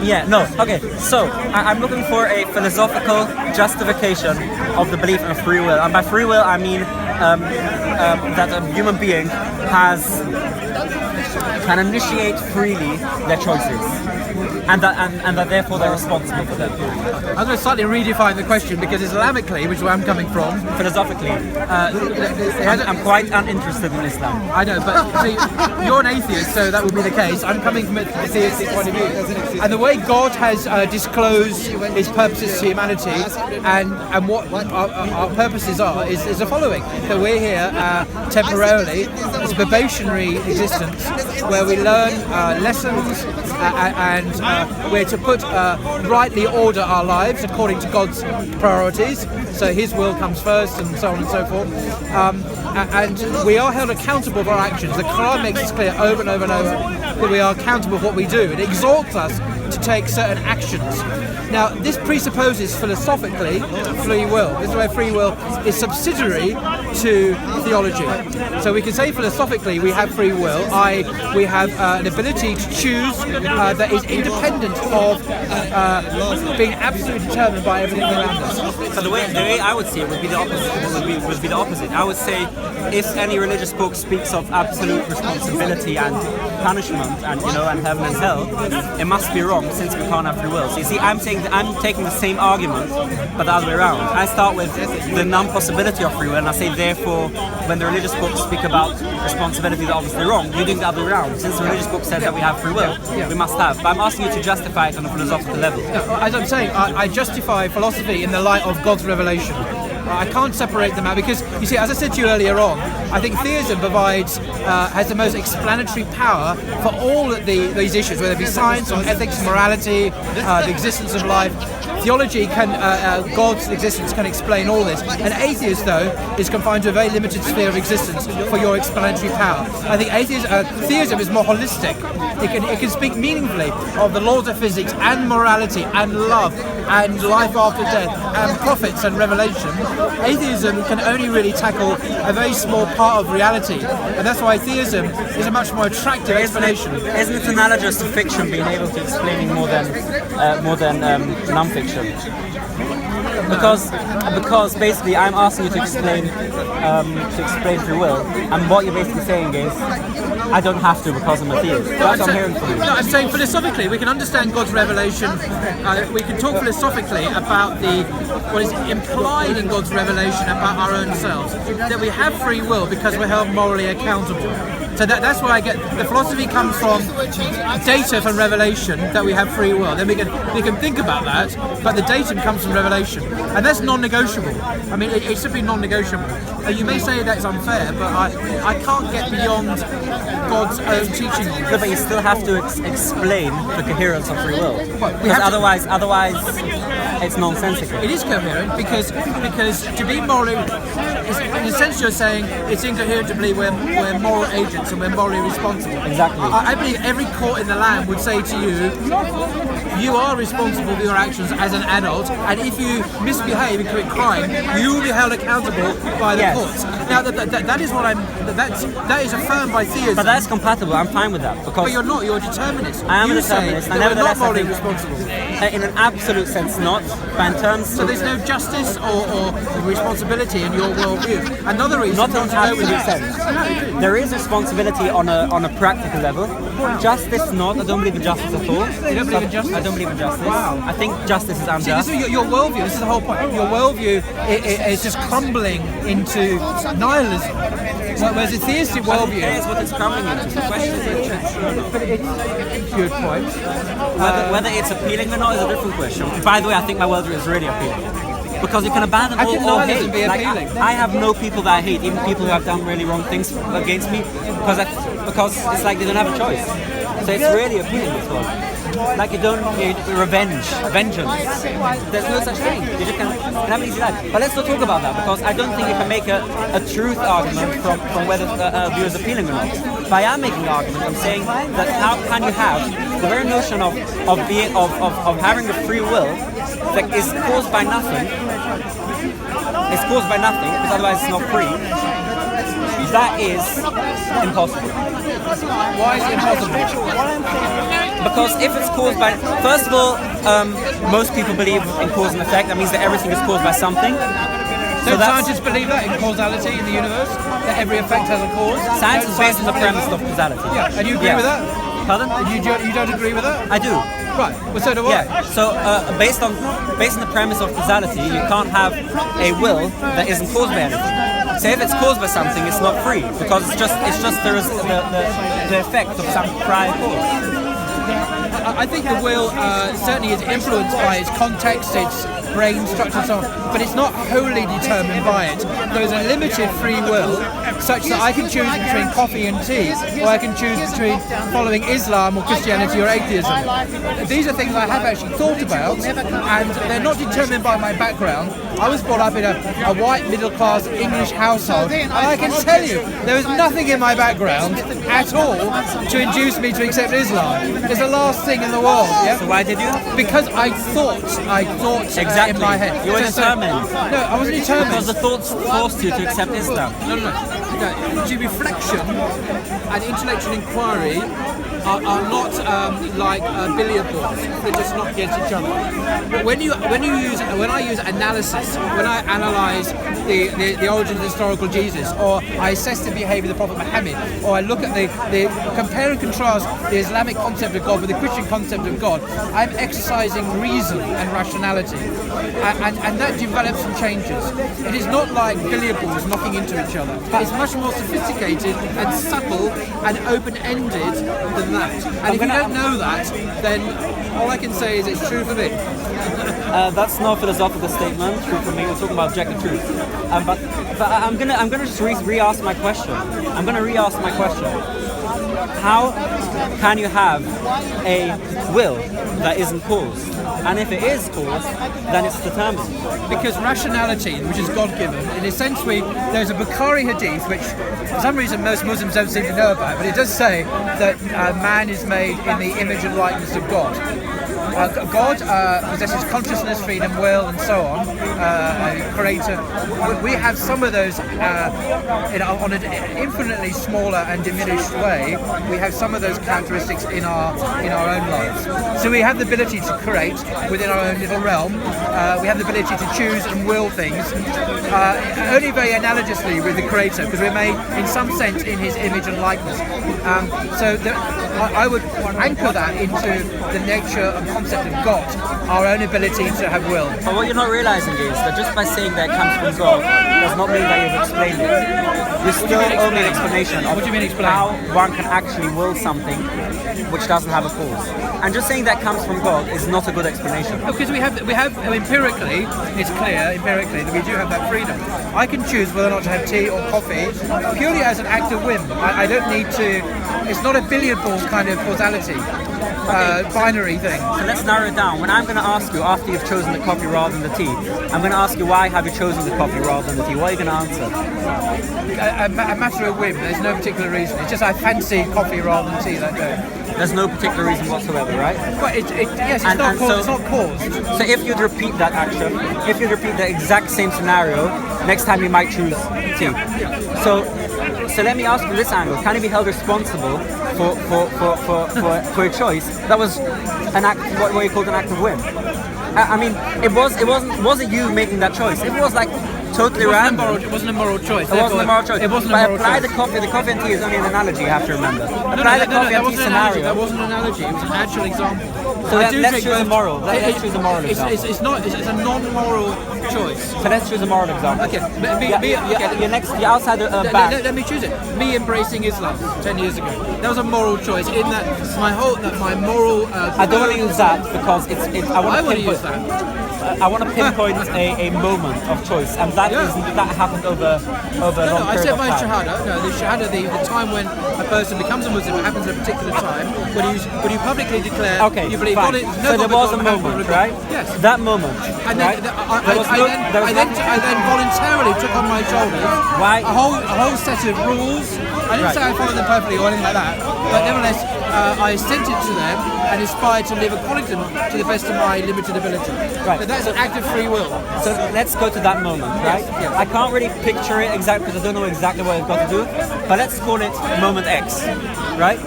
Yeah, no, okay, so I'm looking for a philosophical justification of the belief in free will. And by free will, I mean that a human being can initiate freely their choices, and that therefore they're responsible for them. I'm going to slightly redefine the question, because Islamically, which is where I'm coming from, Philosophically, I'm quite uninterested in Islam. I know, but see, you're an atheist, so that would be the case. I'm coming from a theistic point of view. And the way God has disclosed his purposes to humanity and what our purposes are is the following. That we're here temporarily. It's a probationary existence where we learn lessons and we're to rightly order our lives according to God's priorities. So his will comes first, and so on and so forth. And we are held accountable for our actions. The Quran makes it clear over and over and over that we are accountable for what we do. It exhorts us to take certain actions. Now, this presupposes philosophically free will. This is where free will is subsidiary to theology. So we can say philosophically we have free will. We have an ability to choose that is independent of being absolutely determined by everything around us. So the way I would see it would be the opposite. I would say if any religious book speaks of absolute responsibility and punishment and and heaven and hell, it must be wrong since we can't have free will. So you see, I'm taking the same argument, but the other way around. I start with the non-possibility of free will, and I say therefore, when the religious books speak about responsibility, they're obviously wrong. You're doing the other way around. Since the religious book says that we have free will, we must have. But I'm asking you to justify it on a philosophical level. As I'm saying, I justify philosophy in the light of God's revelation. I can't separate them out because, you see, as I said to you earlier on, I think theism has the most explanatory power for all these issues, whether it be science or ethics, morality, the existence of life. Theology God's existence can explain all this. An atheist, though, is confined to a very limited sphere of existence for your explanatory power. I think theism is more holistic. It can speak meaningfully of the laws of physics and morality and love and life after death and prophets and revelation. Atheism can only really tackle a very small part of reality, and that's why theism is a much more attractive explanation. Isn't it analogous to fiction being able to explain more than non-fiction? Because basically I'm asking you to explain free will, and what you're basically saying is I don't have to because I'm a theist. That's what I'm hearing from you. No, I'm saying philosophically we can understand God's revelation. We can talk philosophically about what is implied in God's revelation about our own selves. That we have free will because we're held morally accountable. So that's where I get the philosophy comes from data from revelation that we have free will. Then we can think about that, but the datum comes from revelation, and that's non-negotiable. I mean, it's simply non-negotiable. You may say that's unfair, but I can't get beyond God's own teaching. No, but you still have to explain the coherence of free will, because otherwise it's nonsensical. It is coherent because to be morally, in a sense, you're saying it's incoherent to believe we're moral agents and we're morally responsible. Exactly. I believe every court in the land would say to you, you are responsible for your actions as an adult, and if you misbehave and commit crime, you will be held accountable by the courts. Now that is what that is affirmed by theism. But that's compatible. I'm fine with that because. But you're not. You're a determinist. I am a determinist. We're not morally responsible. In an absolute sense, not. But in terms. So there's no justice or responsibility in your worldview. Another reason. Not in an absolute sense. There is responsibility on a practical level. Justice, not. I don't believe in justice at all. You don't believe in justice? I don't believe in justice. Wow. I think justice is unjust. See, this is your worldview. This is the whole point. Your worldview is just crumbling into nihilism. Whereas a theistic worldview. Here's what it's crumbling into. The question is good point. Whether it's appealing or not is a different question. By the way, I think my worldview is really appealing. Because you can abandon all hate. I have no people that I hate, even people who have done really wrong things against me, because it's like they don't have a choice. So it's really appealing, this one. Like vengeance. There's no such thing. You just can have an easy life. But let's not talk about that, because I don't think you can make a truth argument from whether a view is appealing or not. But I am making an argument. I'm saying that how can you have the very notion of having a free will that is caused by nothing. It's caused by nothing, because otherwise it's not free. that is impossible. Why is it impossible? Because if it's caused by, first of all, most people believe in cause and effect. That means that everything is caused by something. Don't scientists believe that in causality in the universe, that every effect has a cause? Science is based on the premise of causality. Yeah, and you agree with that? Pardon? You don't agree with that? I do. Right. Well, so do I. Yeah. So based on the premise of causality, you can't have a will that isn't caused by anything. So if it's caused by something, it's not free because it's just the effect of some prior cause. I think the will certainly is influenced by its context, its brain structure and so on, but it's not wholly determined by it. There's a limited free will such that I can choose between coffee and tea, or I can choose between following Islam or Christianity or atheism. These are things I have actually thought about, and they're not determined by my background. I was brought up in a white middle-class English household, and I can tell you, there was nothing in my background at all to induce me to accept Islam. It's the last thing in the world. Yeah? So why did you? Because I thought exactly. In my head. You were determined. No, I wasn't determined. Because the thoughts forced you to accept Islam. No. To reflection and intellectual inquiry are not like billiard balls. They're just not against each other. When I use analysis, when I analyse the origin of the historical Jesus, or I assess the behaviour of the Prophet Muhammad, or I look at the compare and contrast the Islamic concept of God with the Christian concept of God, I'm exercising reason and rationality, and that develops and changes. It is not like billiard balls knocking into each other. It's much more sophisticated and subtle and open-ended than that. And if you don't know that, then all I can say is it's true for me. That's no philosophical statement. True for me. We're talking about objective truth. But I'm gonna just re-ask my question. I'm gonna re-ask my question. How can you have a will that isn't caused? And if it is caused, then it's determined. Because rationality, which is God-given, in a sense there's a Bukhari hadith, which for some reason most Muslims don't seem to know about, but it does say that man is made in the image and likeness of God. God possesses consciousness, freedom, will, and so on. A creator. We have some of those on an infinitely smaller and diminished way. We have some of those characteristics in our own lives. So we have the ability to create within our own little realm. We have the ability to choose and will things, only very analogously with the creator, because we're made in some sense in his image and likeness. I would anchor that into the nature and concept of God, our own ability to have will. But what you're not realising is that just by saying that it comes from God does not mean that you've explained it. You still owe me an explanation of how one can actually will something which doesn't have a cause. And just saying that comes from God is not a good explanation. Because we have empirically, it's clear empirically that we do have that freedom. I can choose whether or not to have tea or coffee purely as an act of whim. I don't need to. It's not a billiard ball kind of causality. Binary thing. So let's narrow it down. When I'm going to ask you after you've chosen the coffee rather than the tea, I'm going to ask you why have you chosen the coffee rather than the tea. What are you going to answer? A matter of whim. There's no particular reason. It's just I fancy coffee rather than tea that day. There's no particular reason whatsoever, right? But yes, it's not caused. So if you'd repeat that action, if you'd repeat the exact same scenario, next time you might choose tea. So let me ask you this angle: can you be held responsible for a choice that was an act, what you called an act of whim? I mean, it wasn't you making that choice. It was like totally random. It wasn't a moral choice. It wasn't a moral choice. It wasn't a moral apply choice. the coffee and tea is only an analogy. You have to remember. Apply the coffee and tea scenario. That wasn't an analogy. It was an actual example. So let's choose a moral. Let's choose a moral example. It's a non-moral choice. So let's choose a moral example. Okay. You're outside the back. Let me choose it. Me embracing Islam 10 years ago. That was a moral choice. In that my moral. I don't want to use that because I want to use that. I want to pinpoint a moment of choice, and that happened over a long period of time. I said my shahada. No, the shahada, the time when a person becomes a Muslim, it happens at a particular time when you publicly declare you believe God. So there was a moment, right? Yes. That moment. And then I then voluntarily took on my shoulders a whole set of rules. I didn't say I followed them perfectly or anything like that, but nevertheless, I sent it to them and aspired to live according to them to the best of my limited ability. Right. So that's an act of free will. So let's go to that moment, right? Yes. I can't really picture it exactly because I don't know exactly what I've got to do, but let's call it moment X, right?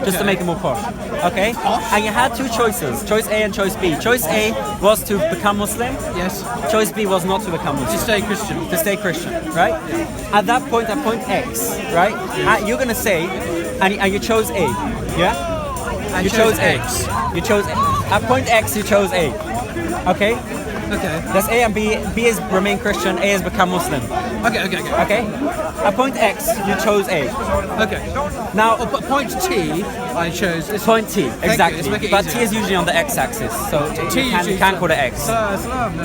Just to make it more posh, okay? And you had two choices, choice A and choice B. Choice A was to become Muslim. Yes. Choice B was not to become Muslim. To stay Christian. To stay Christian, right? At that point, at point X, right? You're gonna say, and you chose A, yeah? And You chose X. You chose A. At point X, you chose A, okay? Okay. That's A and B. B is remain Christian. A is become Muslim. Okay. Okay. At point X, you chose A. Okay. Now, But point T, I chose this point T, Let's exactly. make it But easier. T is usually on the X-axis, so T you can call it X. Islam.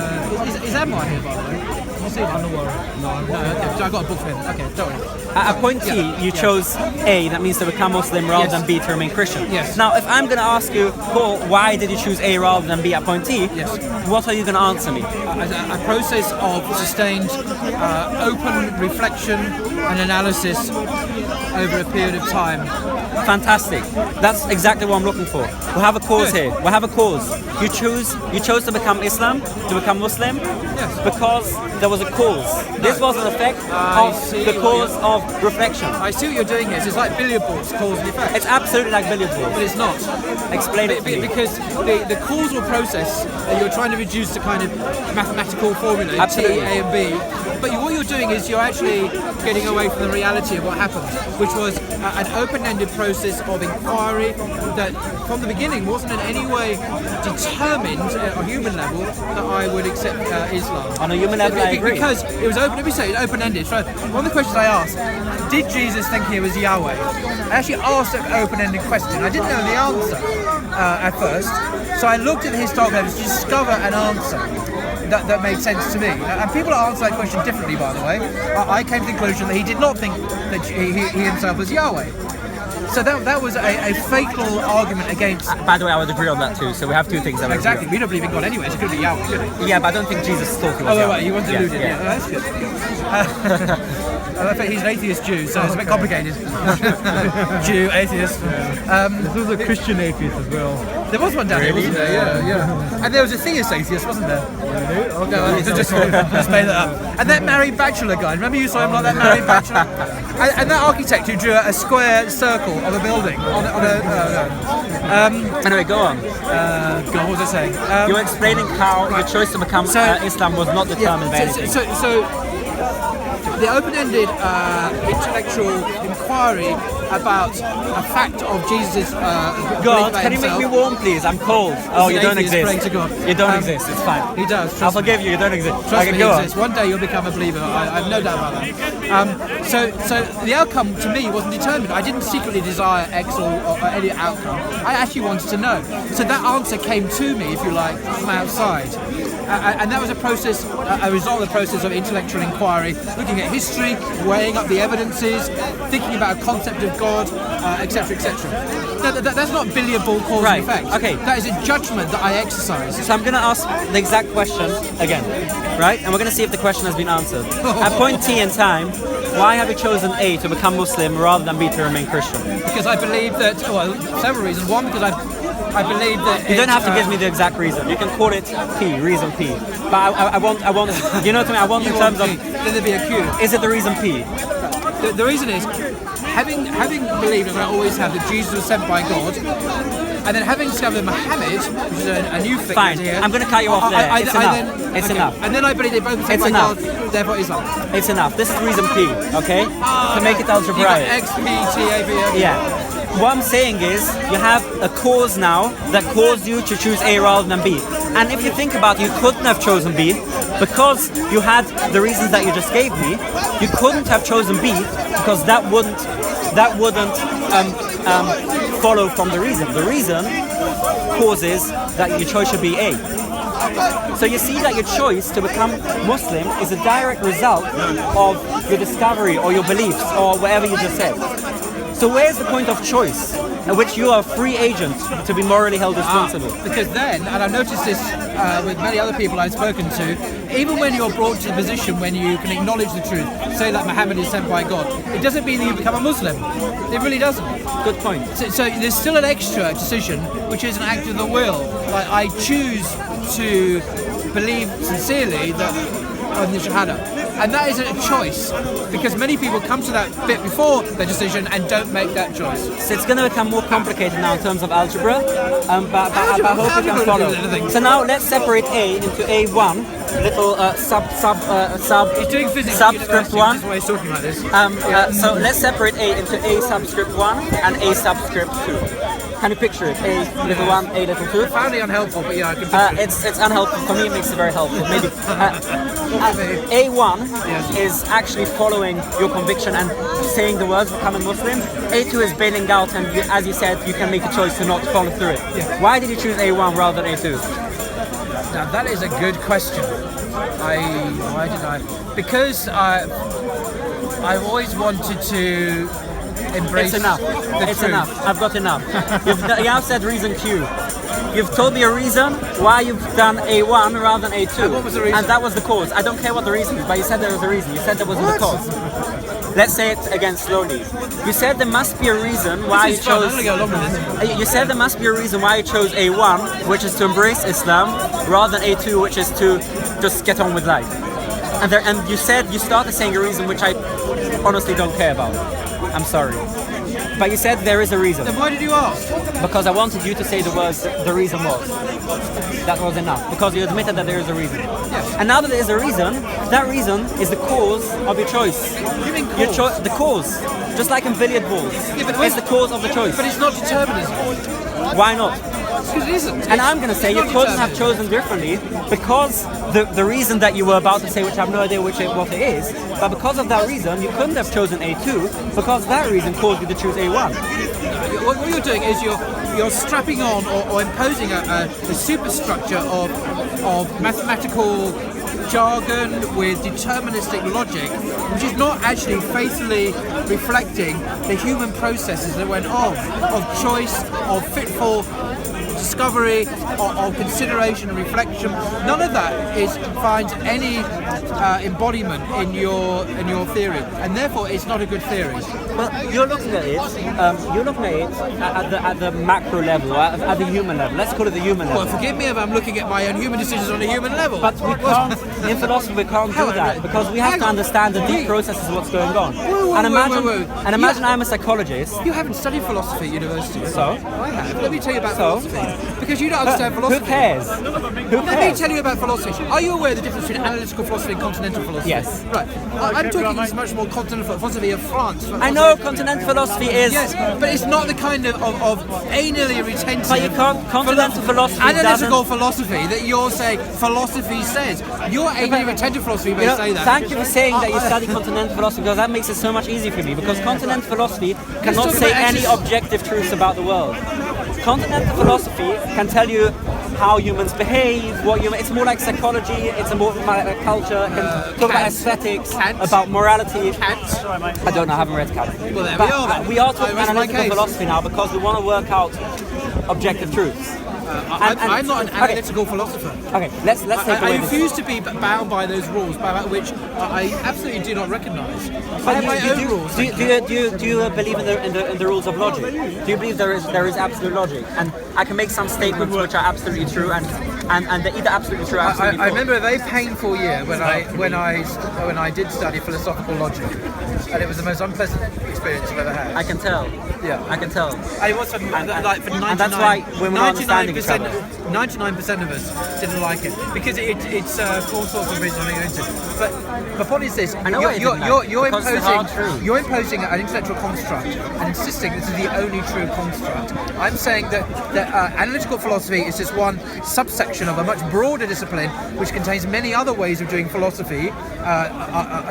Is Emma here, by the way? You see that? No, okay. So I got a book for him. Okay, don't worry. At point T, you chose A. That means to become Muslim rather than B to remain Christian. Yes. Now, if I'm going to ask you, Paul, why did you choose A rather than B at point T? Yes. What are you going to answer me? A process of sustained, open reflection and analysis over a period of time. Fantastic. That's exactly what I'm looking for. We have a cause Good. here. We have a cause. You chose to become Islam, to become Muslim, because there was a cause. This was an effect of the cause of reflection. I see what you're doing here. It's like billiard balls, cause and effect. It's absolutely like billiard balls. But it's not. Explain it to me. Because the causal process that you're trying to reduce to kind of mathematical formula, Absolutely. T, A and B. But what you're doing is you're actually getting away from the reality of what happened, which was an open-ended process of inquiry that from the beginning wasn't in any way determined at a human level that I would accept Islam. On a human level, I agree. Because it was open, let me say, it's open-ended. So one of the questions I asked, did Jesus think he was Yahweh? I actually asked an open-ended question. I didn't know the answer at first, so I looked at the historical evidence to discover an answer that made sense to me. And people answer that question differently, by the way. I came to the conclusion that he did not think that he himself was Yahweh. So that was a fatal argument against... By the way, I would agree on that too. So we have two things that we Exactly, agree we don't believe in God anyway, so it could be Yahweh, could it? on. Yeah, but I don't think Jesus thought he was Yahweh. Right, you want to deluded, Yeah. yeah. That's good. I think he's an atheist Jew, so it's a bit complicated. Jew, atheist. This was a Christian atheist as well. There was one down here, wasn't there? Yeah. And there was a theist atheist, wasn't there? Okay. No, just made that up. And that married bachelor guy, remember you saw him like that married bachelor? And that architect who drew a square circle of a building on a... Anyway, go on. God, what was I saying? You were explaining how your choice to become Islam was not determined by anything. So the open-ended intellectual inquiry about a fact of Jesus' God, can you make me warm, please? I'm cold. Oh, you don't atheist praying exist. to God. You don't exist. It's fine. He does. I'll Trust me. forgive you. You don't exist. Trust I me, can he go on. exists. One day you'll become a believer. I have no doubt about that. So the outcome to me wasn't determined. I didn't secretly desire X or any outcome. I actually wanted to know. So that answer came to me, if you like, from outside. And that was a process, a result of the process of intellectual inquiry, looking at history, weighing up the evidences, thinking about a concept of God, etc., etc. That's not billiard ball cause Right, and effect. okay. That is a judgment that I exercise. So I'm going to ask the exact question again, right? And we're going to see if the question has been answered. At point T in time, why have you chosen A to become Muslim rather than B to remain Christian? Because I believe that, well, several reasons. One, because I believe that You don't have to give me the exact reason. You can call it P, reason P. But I want, you know what I mean? I want in terms of, then there'd be a Q. is it the reason P? The reason is, having believed, as I always have, that Jesus was sent by God, and then having discovered Muhammad, which is a new thing Fine, here. I'm going to cut you off there. It's enough. It's enough. And then I believe they both were sent It's by enough. God, therefore Islam. It's enough. This is reason P, okay? To make it You got algebraic. X, P, T, A, B, O. Yeah. What I'm saying is, you have a cause now that caused you to choose A rather than B. And if you think about it, you couldn't have chosen B because you had the reasons that you just gave me. You couldn't have chosen B because that wouldn't follow from the reason. The reason causes that your choice should be A. So you see that your choice to become Muslim is a direct result of your discovery or your beliefs or whatever you just said. So where's the point of choice? which you are a free agent to be morally held responsible. Because then, and I've noticed this with many other people I've spoken to, even when you're brought to the position when you can acknowledge the truth, say that Muhammad is sent by God, it doesn't mean that you become a Muslim. It really doesn't. Good point. So there's still an extra decision, which is an act of the will. Like, I choose to believe sincerely that on the Shahada. And that is a choice, because many people come to that bit before their decision and don't make that choice. So it's going to become more complicated now in terms of algebra, but I hope you can follow. So now let's separate A into A1, little He's doing physics subscript 1. That's why he's talking like this. So let's separate A into A subscript 1 and A subscript 2. Can you picture it? A little 1, A little 2? Profoundly unhelpful, but yeah, I can picture it. It's unhelpful. For me, it makes it very helpful. Maybe A1 is actually following your conviction and saying the words, become a Muslim. A2 is bailing out, and as you said, you can make a choice to not follow through it. Yeah. Why did you choose A1 rather than A2? Now that is a good question. Why did I? Because I've always wanted to embrace It's enough. the It's truth. enough. I've got enough. You have said reason Q. You've told me a reason why you've done A1 rather than A2. And what was the reason? And that was the cause. I don't care what the reason is, but you said there was a reason. You said there wasn't the cause. Let's say it again slowly. You said there must be a reason why you This is fun. I'm chose. gonna go along with this. You said there must be a reason why you chose A1, which is to embrace Islam, rather than A2, which is to just get on with life. And you started saying a reason which I honestly don't care about. I'm sorry. But you said there is a reason. Then why did you ask? Because I wanted you to say the words the reason was. That was enough. Because you admitted that there is a reason. Yes. And now that there is a reason, that reason is the cause of your choice. You mean cause? The cause. Just like in billiard balls. Yeah, but it's the cause of the choice. But it's not determinism. Why not? Because it isn't. And I'm going to say you couldn't have chosen differently because the reason that you were about to say, which I have no idea what it is, but because of that reason, you couldn't have chosen A2 because that reason caused you to choose A1. What you're doing is you're strapping on or imposing a superstructure of mathematical jargon with deterministic logic, which is not actually faithfully reflecting the human processes that went on of choice, of fitful discovery, of consideration and reflection. None of that finds any embodiment in your theory, and therefore it's not a good theory. Well, you're looking at it. At the macro level, at the human level. Let's call it the human level. Well, forgive me if I'm looking at my own human decisions on a human level. But we can't, in philosophy, we can't do that because we have to understand the deep processes of what's going on. And imagine I'm a psychologist. You haven't studied philosophy at university. So? I have. Let me tell you about philosophy. Because you don't understand philosophy. Who cares? Let me tell you about philosophy. Are you aware of the difference between analytical philosophy and continental philosophy? Yes. Right. I'm talking as much more continental philosophy of France. I know continental philosophy is. Yes, but it's not the kind of anally retentive. But you can't. Continental philosophy analytical doesn't. philosophy that you're saying philosophy says. Your anally retentive philosophy may say that. Thank you for saying that you study continental philosophy because that makes it so much easier for me. Because continental philosophy cannot talk say about any objective truths about the world. Continental philosophy can tell you how humans behave, it's more like psychology, it's more like culture, it can talk about aesthetics, about morality. I don't know, I haven't read Kant. Well, there But, we are then. we are talking I rest my analytical case. philosophy now because we want to work out objective truths. I'm not an analytical philosopher. Okay, let's take I away refuse to be bound by those rules, by which I absolutely do not recognise. I have my own rules. Do you believe in the rules of logic? Do you believe there is absolute logic? And I can make some statements which are absolutely true, and they're either absolutely true or absolutely I false. remember a very painful year when I did study philosophical logic, and it was the most unpleasant experience I've ever had. I can tell. Yeah. I can tell. I was like for 99%, and that's why when we're not understanding each other. 99% of us didn't like it because it's all sorts of reasons I'm into. But the point is this: I know why you didn't like it, because it's hard truth. you're imposing an intellectual construct and insisting this is the only true construct. I'm saying that analytical philosophy is just one subsection of a much broader discipline which contains many other ways of doing philosophy. In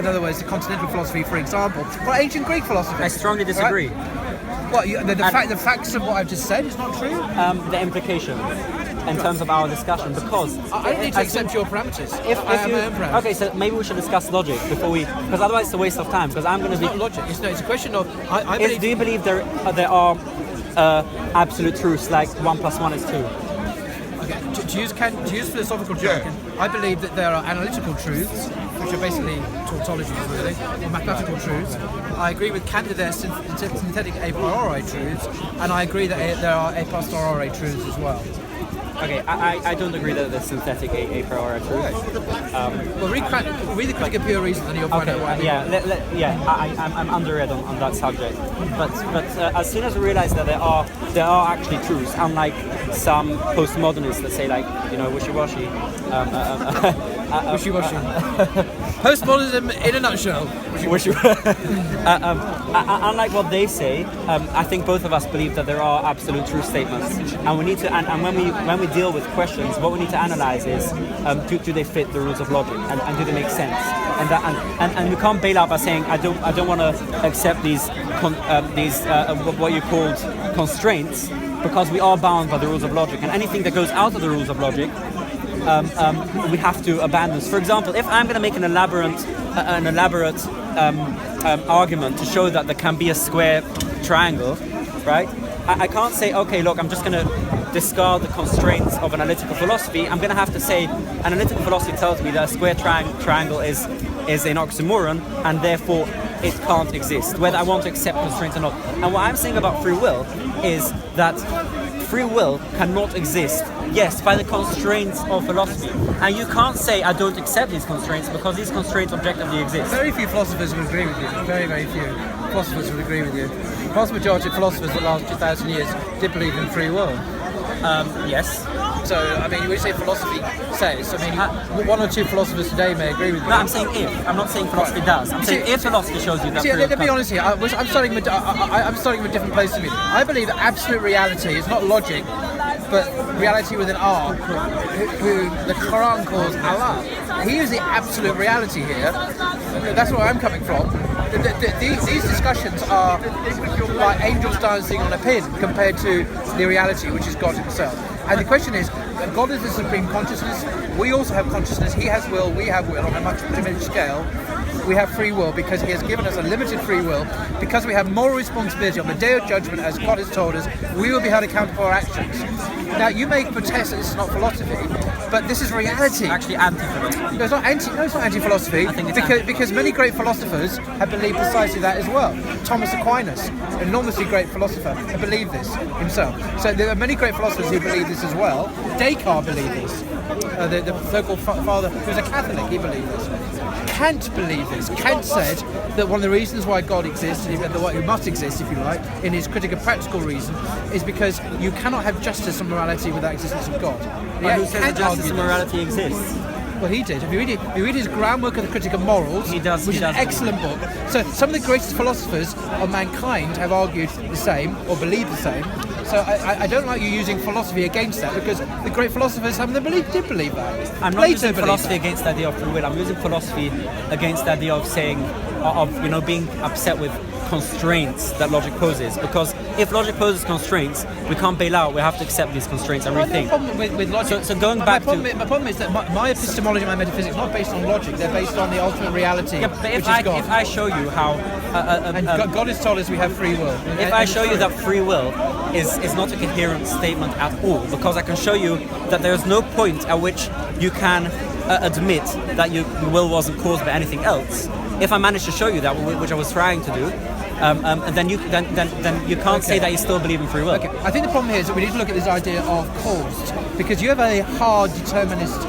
other words, the continental philosophy, for example, or ancient Greek philosophy. I strongly disagree. Right? What the facts of what I've just said is not true. The implication in terms of our discussion, because I don't need to accept your parameters. If I have you, my own parameters. okay, so maybe we should discuss logic before we, because otherwise it's a waste of time. Because I'm going to It's be. not logic. It's a question of. Do you believe there are absolute truths like 1 + 1 is 2. Okay. To use philosophical jargon, I believe that there are analytical truths, which are basically tautologies, really, or mathematical truths. I agree with Kant that they're synthetic a priori truths, and I agree that there are a posteriori truths as well. Okay, I don't agree that they're synthetic a priori truths. Well, read the Critic of Pure Reason, and you'll find out what I mean. I'm underread on that subject. But as soon as we realize that there are actually truths, unlike some postmodernists that say like, wishy-washy. Wishy-washy. Postmodernism in a nutshell. Unlike what they say, I think both of us believe that there are absolute truth statements, and we need to. And when we deal with questions, what we need to analyze is do they fit the rules of logic, and do they make sense? And we can't bail out by saying I don't want to accept these what you called constraints, because we are bound by the rules of logic, and anything that goes out of the rules of logic, we have to abandon. For example, if I'm going to make an elaborate argument to show that there can be a square triangle, right? I can't say, okay, look, I'm just going to discard the constraints of analytical philosophy. I'm going to have to say analytical philosophy tells me that a square triangle is an oxymoron, and therefore it can't exist, whether I want to accept constraints or not. And what I'm saying about free will is that free will cannot exist, yes, by the constraints of philosophy. And you can't say I don't accept these constraints because these constraints objectively exist. Very few philosophers would agree with you. Very, very few philosophers would agree with you. The vast majority of philosophers the last 2,000 years did believe in free will. Yes. So, I mean, when you say philosophy says, I mean, one or two philosophers today may agree with you. No, I'm saying if. I'm not saying philosophy does. I'm saying if philosophy shows you that. See, let me be honest here. I'm starting with a different place to me. I believe that absolute reality is not logic, but reality within R, who the Quran calls Allah. He is the absolute reality here. That's where I'm coming from. These discussions are like angels dancing on a pin compared to the reality, which is God himself. And the question is, God is the supreme consciousness. We also have consciousness. He has will. We have will on a much diminished scale. We have free will because he has given us a limited free will. Because we have moral responsibility on the day of judgment, as God has told us, we will be held accountable for our actions. Now, you may protest that this is not philosophy, but this is reality. Actually, anti-philosophy. No, it's not anti-philosophy. I think it's because many great philosophers have believed precisely that as well. Thomas Aquinas, an enormously great philosopher, believed this himself. So there are many great philosophers who believe this as well. Descartes believed this. The so-called father, who was a Catholic, he believed this. Kant believed this. Kant said that one of the reasons why God exists, and why he must exist, if you like, in his Critic of Practical Reason, is because you cannot have justice and morality without existence of God. But who says that justice and morality exists? Well, he did. If you read his groundwork of the Critic of Morals, which is an excellent book. So some of the greatest philosophers of mankind have argued the same, or believe the same. So I don't like you using philosophy against that, because the great philosophers, some of them did believe that. I'm not using philosophy against the idea of free will. I'm using philosophy against the idea of saying, being upset with constraints that logic poses. Because if logic poses constraints, we can't bail out. We have to accept these constraints and rethink. No problem with logic. So going back my problem is that my epistemology and my metaphysics are not based on logic. They're based on the ultimate reality, but which is God. If I show you how... God has told us we have free will. If I show you that free will is not a coherent statement at all, because I can show you that there is no point at which you can admit that your will wasn't caused by anything else. If I manage to show you that, which I was trying to do, then you can't say that you still believe in free will. Okay. I think the problem here is that we need to look at this idea of caused, because you have a hard determinist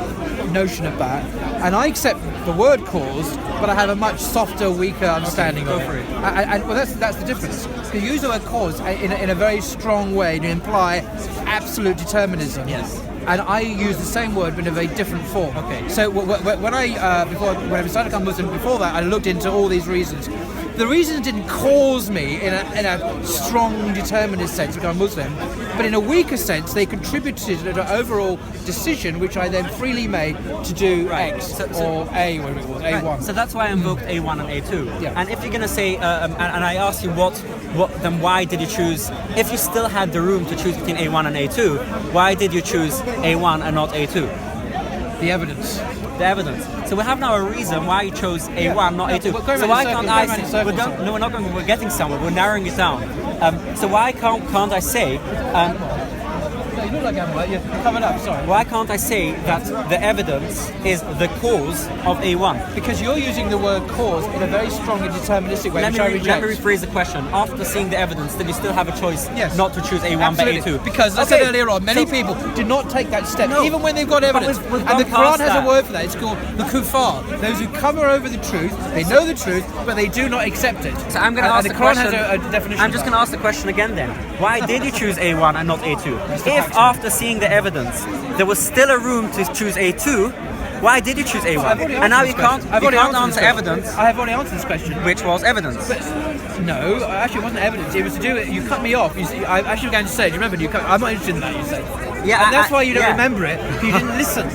notion of that, and I accept the word caused, but I have a much softer, weaker understanding of it. And that's the difference. You use the word cause in a very strong way to imply absolute determinism. Yes. And I use the same word but in a very different form. Okay. So when I decided to become Muslim, before that I looked into all these reasons. The reasons didn't cause me in a strong determinist sense to become Muslim, but in a weaker sense they contributed to the overall decision, which I then freely made to do X or A, whatever it was, A1. Right. So that's why I invoked A1 and A2. Yeah. And if you're going to say, and I asked you then why did you choose, if you still had the room to choose between A1 and A2, why did you choose A1 and not A2? The evidence. The evidence. So we have now a reason why you chose A1, not A2. We're going So around why in can't circles, I going around in say? circles. No, we're not going. We're getting somewhere. We're narrowing it down. So why can't I say? No, you look like Hamlet. You're covered up. Sorry. Why can't I say that the evidence is the cause of A1? Because you're using the word cause in a very strongly deterministic way, which I reject. Let me rephrase the question. After seeing the evidence, then you still have a choice not to choose A1 Absolutely. but A2. Because, as I said earlier on, many people do not take that step, even when they've got evidence. we've And the gone past Quran has that. a word for that. It's called the kuffar. Those who cover over the truth, they know the truth, but they do not accept it. So I'm going to ask the the Quran question. has a definition. I'm just going to ask the question again then. Why did you choose A1 and not A2? If after seeing the evidence there was still a room to choose A2, why did you choose A1? And now you can't answer evidence, I have already answered this question. which was evidence. No, actually it wasn't evidence. It was to do with, you cut me off. You see, I actually was going to say, do you remember? I'm not interested in that, you said. Yeah, And that's why you don't yeah. remember it. You didn't listen.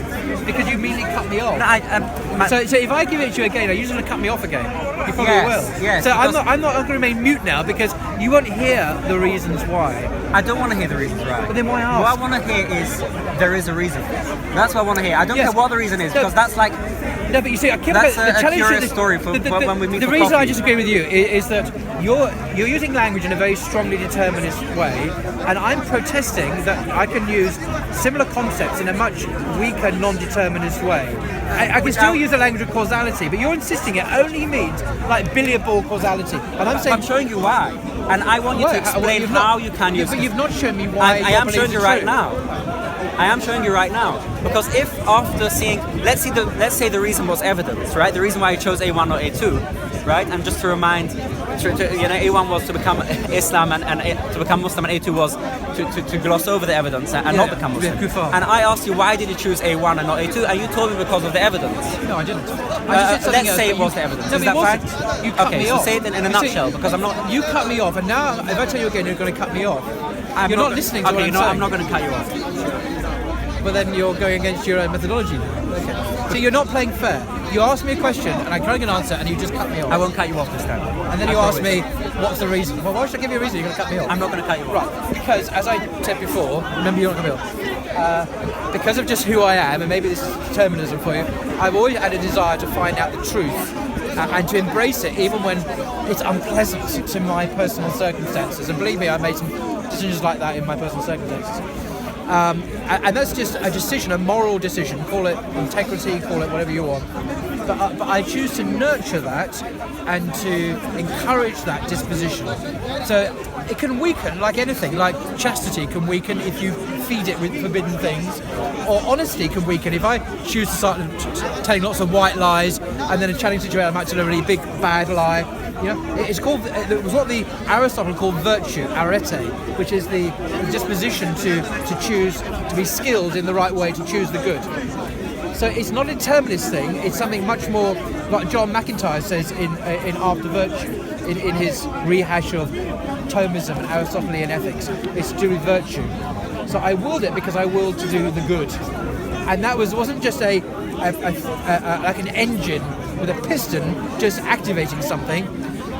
Because you immediately cut me off. No, So if I give it to you again, are you just going to cut me off again? You probably Yes, will. yes, So I'm because- not going to remain mute now because you won't hear the reasons why. I don't want to hear the reasons, right? But then why ask? What I want to hear is there is a reason. That's what I want to hear. I don't Yes. care what the reason is, No. because that's like No, but you see, I keep That's the a challenge curious is story for when we meet The for reason I coffee. disagree with you is that you're using language in a very strongly determinist way, and I'm protesting that I can use similar concepts in a much weaker, non-determinist way. I can still use the language of causality, but you're insisting it only means like billiard ball causality, and I'm saying. I'm showing you why, and I want you to explain you've how not- you can use But it. you've not shown me why. I am showing you right now. I am showing you right now because if after seeing, let's say the reason was evidence, right? The reason why I chose A1 or A2, right? And just to remind, A1 was to become Islam and to become Muslim, and A2 was to gloss over the evidence and not become Muslim. kuffar. And I asked you why did you choose A1 and not A2, and you told me because of the evidence. No, I didn't. Let's say it was the evidence. Is that fine? You cut Okay, me so off. say it in a You see, nutshell because I'm not. You cut me off, and now if I tell you again, you're going to cut me off. You're not listening to what I'm saying. I'm not going to cut you off. But then you're going against your own methodology. Okay. So you're not playing fair. You ask me a question, and I can't get an answer, and you just cut me off. I won't cut you off this time. And then you ask me, what's the reason? Well, why should I give you a reason? You're going to cut me off. I'm not going to cut you off. Right, because as I said before, remember you're not going to cut me off. Because of just who I am, and maybe this is determinism for you, I've always had a desire to find out the truth and to embrace it, even when it's unpleasant to my personal circumstances. And believe me, I've made some decisions like that in my personal circumstances. And that's just a decision, a moral decision. Call it integrity, call it whatever you want. But I choose to nurture that and to encourage that disposition. So it can weaken like anything, like chastity can weaken if you feed it with forbidden things, or honesty can weaken if I choose to start telling lots of white lies, and then a challenging situation I might tell a really big bad lie. You know, it was what the Aristotle called virtue, arete, which is the disposition to choose, to be skilled in the right way, to choose the good. So it's not a determinist thing, it's something much more, like John McIntyre says in After Virtue, in his rehash of Thomism and Aristotelian ethics. It's to do with virtue. So I willed it because I willed to do the good. And that wasn't just like an engine with a piston just activating something.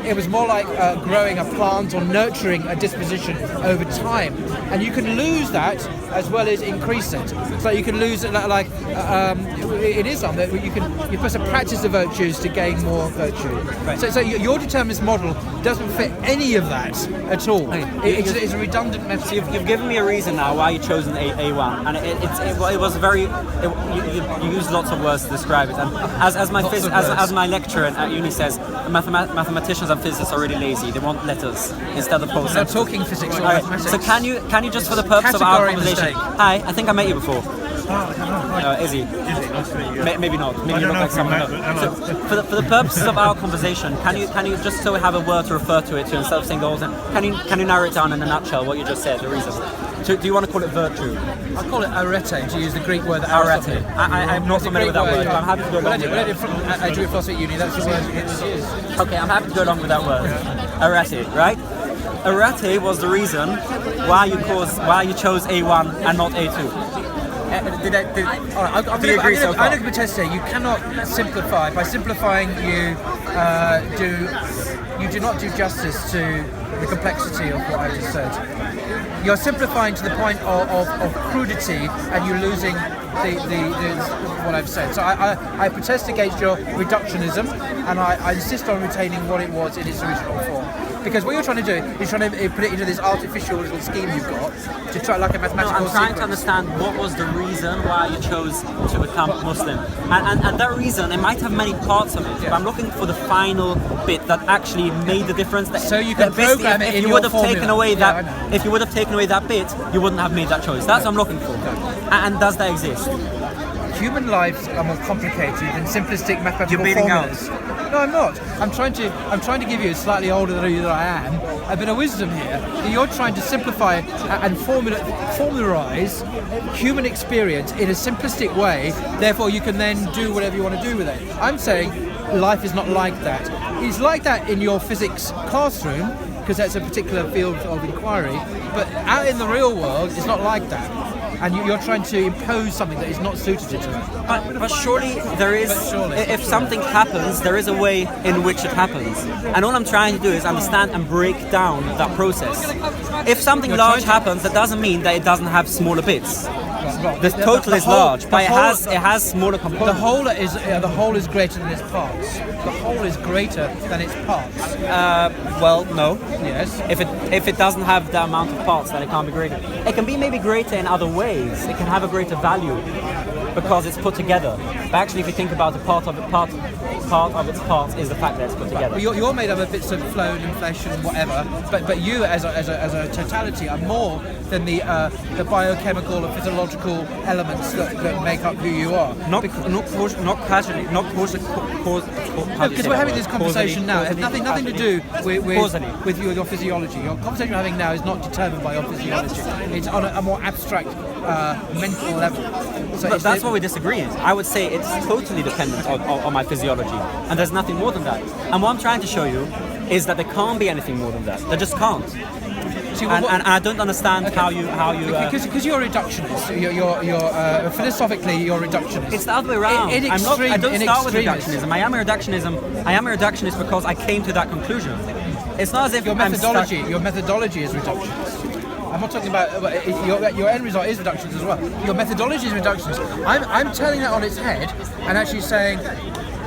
It was more like growing a plant or nurturing a disposition over time, and you can lose that as well as increase it. So you can lose it in Islam that you're supposed to practice the virtues to gain more virtue. Right. So your determinist model doesn't fit any of that at all. It's a redundant method. So you've given me a reason now why you chose an A1, and it was very. You used lots of words to describe it, and as my lecturer at uni says, mathematicians and physicists are really lazy. They want letters instead of whole sentences. We're not talking physics or mathematics. So can you just for the purpose of our conversation? Hi, I think I met you before. Izzy. Maybe not. Maybe you look like someone else. So for the purposes of our conversation, can you just so we have a word to refer to it to instead of saying the whole thing? Can you narrow it down in a nutshell what you just said? The reason. So do you want to call it virtue? I call it arete, to use the Greek word arete. I'm not familiar with that word, but I'm happy to go along with that. I do philosophy at uni, that's the word it's used. Okay, I'm happy to go along with that word. Arete, right? Arete was the reason why you chose A1 and not A2. Do you agree so far? I'm going to contest here. You cannot simplify. By simplifying, you do you do not do justice to the complexity of what I just said. You're simplifying to the point of crudity, and you're losing the what I've said. So I protest against your reductionism, and I insist on retaining what it was in its original form. Because what you're trying to do is trying to put it into this artificial little scheme you've got to try like a mathematical I'm trying sequence. to understand what was the reason why you chose to become Muslim. And that reason, it might have many parts of it, but I'm looking for the final bit that actually made the difference. So you can program it in you your would have formula. taken away Yeah, that, if you would have taken away that bit, you wouldn't have made that choice. That's what I'm looking for. And does that exist? Human lives are more complicated than simplistic mathematical You're beating formulas. No, I'm not. I'm trying to give you, slightly older than I am, a bit of wisdom here. That you're trying to simplify and formularize human experience in a simplistic way. Therefore, you can then do whatever you want to do with it. I'm saying life is not like that. It's like that in your physics classroom because that's a particular field of inquiry. But out in the real world, it's not like that. And you're trying to impose something that is not suited to it. But surely there is, if something happens, there is a way in which it happens. And all I'm trying to do is understand and break down that process. If something large happens, that doesn't mean that it doesn't have smaller bits. The total is large, but it has smaller components. The whole is greater than its parts. The whole is greater than its parts. Well, no. Yes. If it doesn't have the amount of parts, then it can't be greater. It can be maybe greater in other ways. It can have a greater value because it's put together. But actually, if you think about the part of its parts is the fact that it's put together. Well, you're made up of bits of flow and flesh and whatever. But you as a totality are more than the biochemical or physiological elements that make up who you are. Because we're having this conversation now. It has nothing to do with your physiology. Your conversation we're having now is not determined by your physiology. It's on a more abstract mental level. So but that's what we disagree in. I would say it's totally dependent on my physiology, and there's nothing more than that. And what I'm trying to show you is that there can't be anything more than that. There just can't. And I don't understand how you because you're a reductionist. You're philosophically you're a reductionist. It's the other way around. I don't start with reductionism. I am a reductionist because I came to that conclusion. It's not as if your methodology is reductionist. I'm not talking about your end result is reductionist as well. Your methodology is reductionist. I'm turning that on its head and actually saying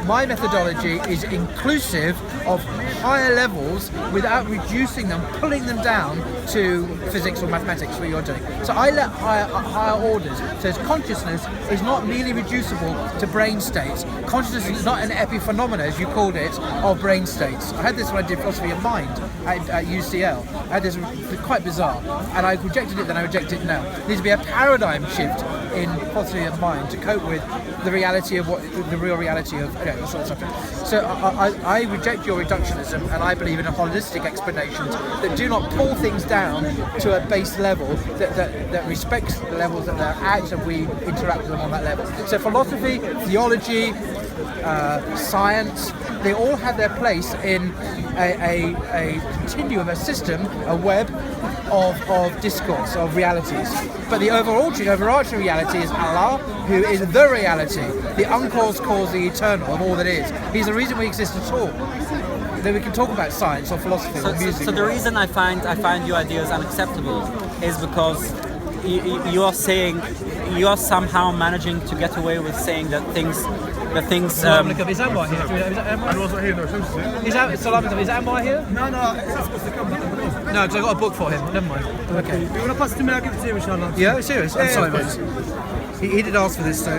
my methodology is inclusive of higher levels without reducing them, pulling them down to physics or mathematics, what you're doing. So I let higher orders. So consciousness is not merely reducible to brain states. Consciousness is not an epiphenomenon, as you called it, of brain states. I had this when I did philosophy of mind at UCL. I had this quite bizarre, and I rejected it then, I reject it now. There needs to be a paradigm shift in philosophy of mind to cope with the reality of the real reality of that sort of subject. So I reject your reductionism, and I believe in a holistic explanations that do not pull things down to a base level that respects the levels that they're at, and we interact with them on that level. So philosophy, theology, science, they all have their place in a continuum, a system, a web of discourse, of realities. But the overarching reality is Allah, who is the reality, the uncaused cause, the eternal of all that is. He's the reason we exist at all. Then we can talk about science or philosophy or music. So the reason I find your ideas unacceptable is because you are saying you are somehow managing to get away with saying that things. Is Anwar here? Anwar's not here, no, Is Anwar here? No, it's supposed to come. No, because I got a book for him. Never mind. Okay. You want to pass it to me? I'll give it to you, inshallah. Yeah, serious? I'm sorry, mate. He did ask for this, so...